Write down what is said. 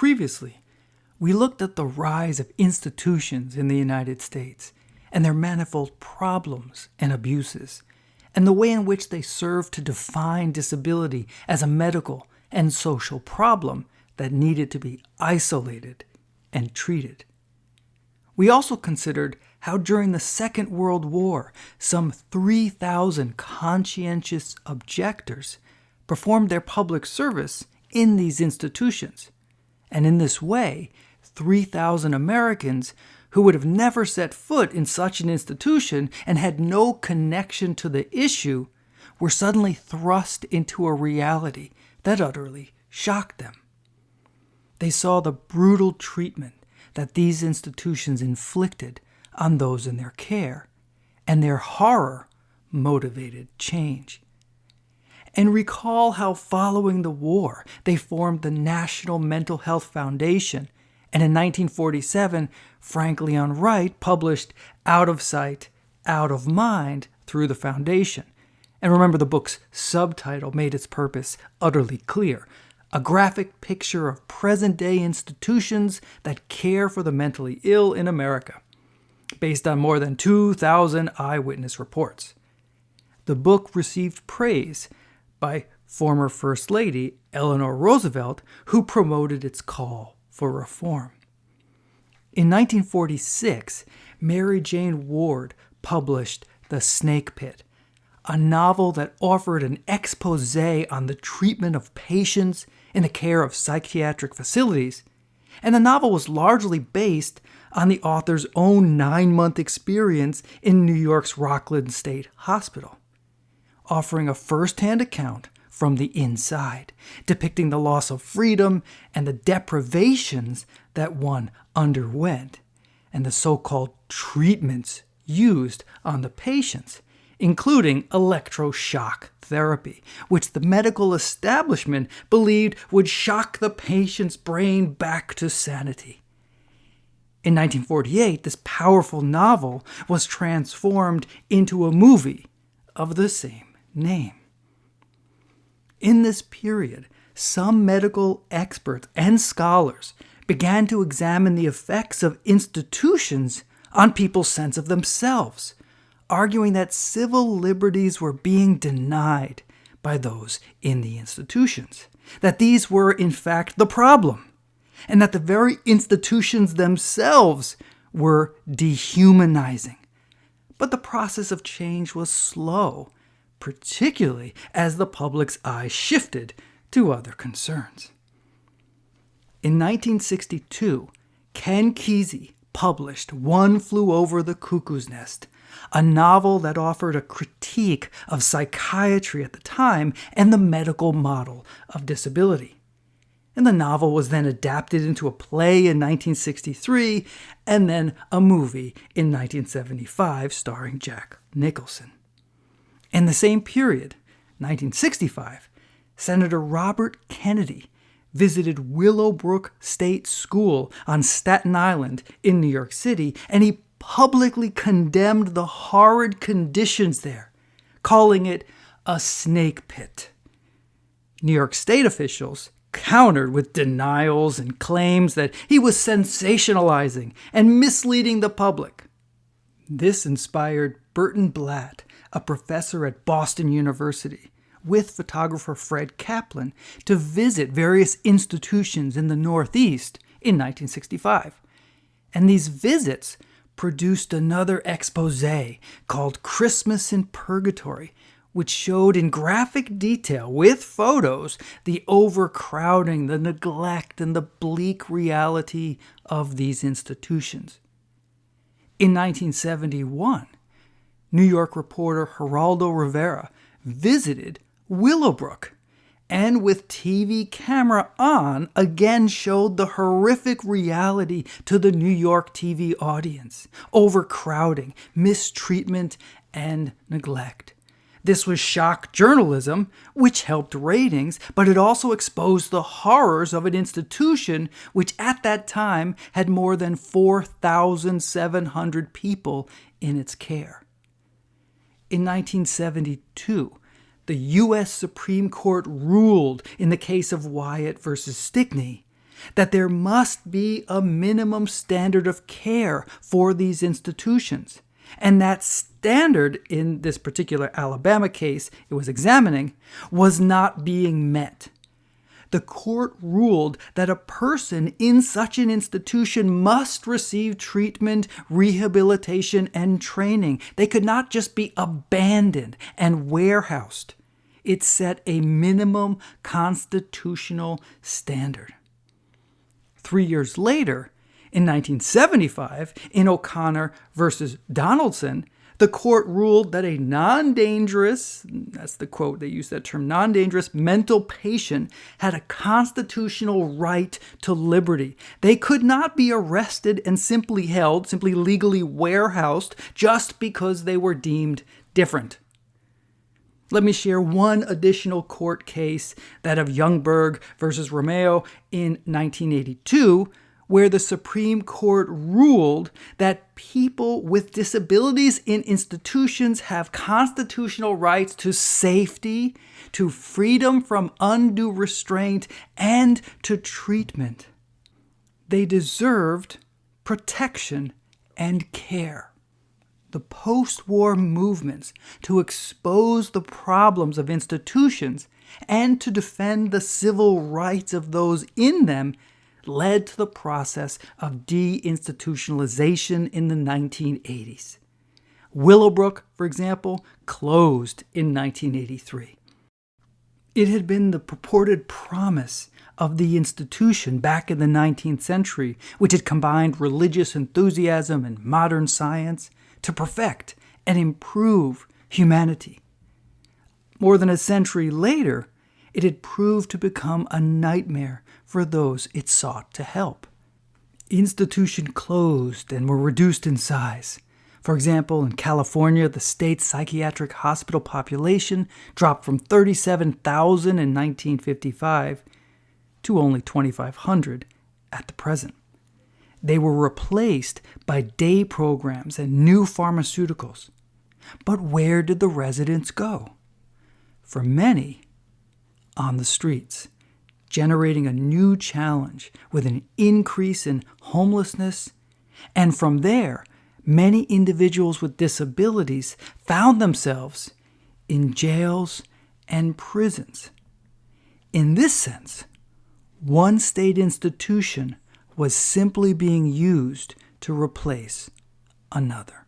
Previously, we looked at the rise of institutions in the United States and their manifold problems and abuses, and the way in which they serve to define disability as a medical and social problem that needed to be isolated and treated. We also considered how during the Second World War, some 3,000 conscientious objectors performed their public service in these institutions, and in this way, 3,000 Americans who would have never set foot in such an institution and had no connection to the issue were suddenly thrust into a reality that utterly shocked them. They saw the brutal treatment that these institutions inflicted on those in their care, and their horror motivated change. And recall how following the war, they formed the National Mental Health Foundation, and in 1947, Frank Leon Wright published Out of Sight, Out of Mind through the foundation. And remember, the book's subtitle made its purpose utterly clear: a graphic picture of present-day institutions that care for the mentally ill in America, based on more than 2,000 eyewitness reports. The book received praise by former First Lady Eleanor Roosevelt, who promoted its call for reform. In 1946, Mary Jane Ward published The Snake Pit, a novel that offered an expose on the treatment of patients in the care of psychiatric facilities, and the novel was largely based on the author's own 9-month experience in New York's Rockland State Hospital, offering a first-hand account from the inside, depicting the loss of freedom and the deprivations that one underwent, and the so-called treatments used on the patients, including electroshock therapy, which the medical establishment believed would shock the patient's brain back to sanity. In 1948, this powerful novel was transformed into a movie of the same name. In this period, some medical experts and scholars began to examine the effects of institutions on people's sense of themselves, arguing that civil liberties were being denied by those in the institutions, that these were in fact the problem, and that the very institutions themselves were dehumanizing. But the process of change was slow, particularly as the public's eye shifted to other concerns. In 1962, Ken Kesey published One Flew Over the Cuckoo's Nest, a novel that offered a critique of psychiatry at the time and the medical model of disability. And the novel was then adapted into a play in 1963 and then a movie in 1975 starring Jack Nicholson. In the same period, 1965, Senator Robert Kennedy visited Willowbrook State School on Staten Island in New York City, and he publicly condemned the horrid conditions there, calling it a snake pit. New York State officials countered with denials and claims that he was sensationalizing and misleading the public. This inspired Burton Blatt, a professor at Boston University, with photographer Fred Kaplan, to visit various institutions in the Northeast in 1965. And these visits produced another expose called Christmas in Purgatory, which showed in graphic detail with photos the overcrowding, the neglect, and the bleak reality of these institutions. In 1971, New York reporter Geraldo Rivera visited Willowbrook and with TV camera on again showed the horrific reality to the New York TV audience: overcrowding, mistreatment, and neglect. This was shock journalism, which helped ratings, but it also exposed the horrors of an institution which at that time had more than 4,700 people in its care. In 1972, the U.S. Supreme Court ruled in the case of Wyatt versus Stickney that there must be a minimum standard of care for these institutions. And that standard, in this particular Alabama case it was examining, was not being met. The court ruled that a person in such an institution must receive treatment, rehabilitation, and training. They could not just be abandoned and warehoused. It set a minimum constitutional standard. 3 years later, in 1975, in O'Connor versus Donaldson, the court ruled that a non-dangerous, that's the quote, they used that term, non-dangerous mental patient had a constitutional right to liberty. They could not be arrested and simply held, simply legally warehoused, just because they were deemed different. Let me share one additional court case, that of Youngberg versus Romeo in 1982, where the Supreme Court ruled that people with disabilities in institutions have constitutional rights to safety, to freedom from undue restraint, and to treatment. They deserved protection and care. The post-war movements to expose the problems of institutions and to defend the civil rights of those in them led to the process of deinstitutionalization in the 1980s. Willowbrook, for example, closed in 1983. It had been the purported promise of the institution back in the 19th century, which had combined religious enthusiasm and modern science to perfect and improve humanity. More than a century later, it had proved to become a nightmare for those it sought to help. Institutions closed and were reduced in size. For example, in California, the state's psychiatric hospital population dropped from 37,000 in 1955 to only 2,500 at the present. They were replaced by day programs and new pharmaceuticals. But where did the residents go? For many, on the streets, generating a new challenge with an increase in homelessness. And from there, many individuals with disabilities found themselves in jails and prisons. In this sense, one state institution was simply being used to replace another.